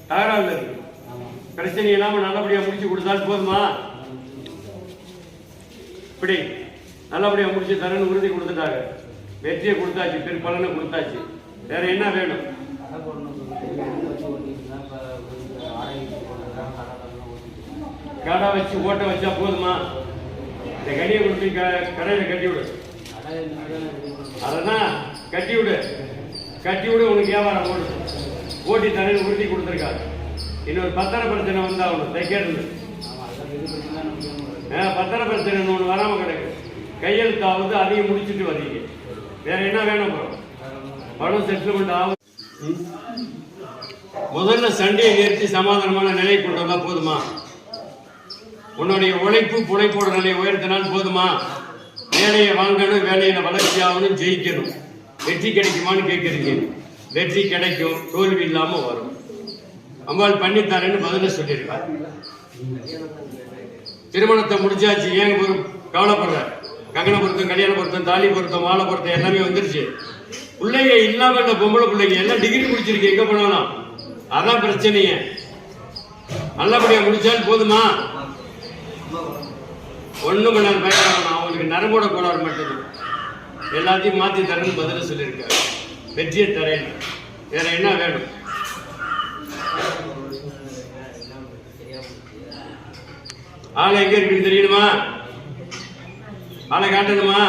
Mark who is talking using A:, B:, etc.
A: தகராறு இருக்கு. பிரச்சனை இல்லாம நல்லபடியா முடிச்சு கொடுத்தால் போதுமா? இப்படி நல்லபடியா முடிச்சு தரன்னு உறுதி கொடுத்துட்டாங்க. வெற்றியை கொடுத்தாச்சு, பிற்பலனை கொடுத்தாச்சு. வேற என்ன வேணும்? கடை வச்சு ஓட்ட வச்சா போதுமா? இந்த கடியை கொடுத்து கடையில கட்டி விடு. அதெல்லாம் கட்டி விடு, கட்டி விடு. உனக்கு வியாபாரம் ஓடு. ஓட்டி தரேன்னு உறுதி கொடுத்துருக்காங்க. இன்னொரு பத்திர பிரச்சனை வந்தா அவனு தைக்கிறது. பத்திர பிரச்சனை ஒன்று வராம கிடக்கு. கையெழுத்தாவது அதையும் முடிச்சுட்டு வர்றீங்க. வேற என்ன வேணும்? அப்புறம் பணம் செட்டில்மெண்ட் ஆகும். முதல்ல சண்டையை நிறுத்தி சமாதானமான நிலை கொண்டு வந்தா போதுமா? உன்னுடைய உழைப்பு புழைப்போட நிலையை உயர்த்தினால் போதுமா? வேலையை வாங்கணும், வேலையில வளர்ச்சி ஆகணும், ஜெயிக்கணும். வெற்றி கிடைக்குமான்னு கேட்கறீங்க. வெற்றி கிடைக்கும், தோல்வி இல்லாம வரும். அம்பாள் பண்ணித்தாரேன்னு பதில சொல்லியிருக்காரு. திருமணத்தை முடிச்சாச்சு, ஏன் கவலைப்படுற? கங்கண பொருத்தம், கல்யாண பொருத்தம், தாலி பொருத்தம், மாலை பொருத்தம் எல்லாமே வந்துருச்சு. பிள்ளைங்க இல்லாம இந்த பொம்பளை பிள்ளைங்க எல்லாம் டிகிரி முடிச்சிருக்கு, எங்க போனாலும். அதான் பிரச்சனையே. நல்லபடியா முடிச்சால் போதுமா? ஒண்ணும் பண்ண பயப்படணும். அவங்களுக்கு நரம்போட கோளாறு மட்டும்தான். எல்லாத்தையும் மாத்தி தரேன்னு பதில சொல்லியிருக்காரு. வெற்றியை தரேன். வேற என்ன வேணும்? ஆளை எங்க இருக்குன்னு தெரியணுமா? ஆளை காட்டணுமா?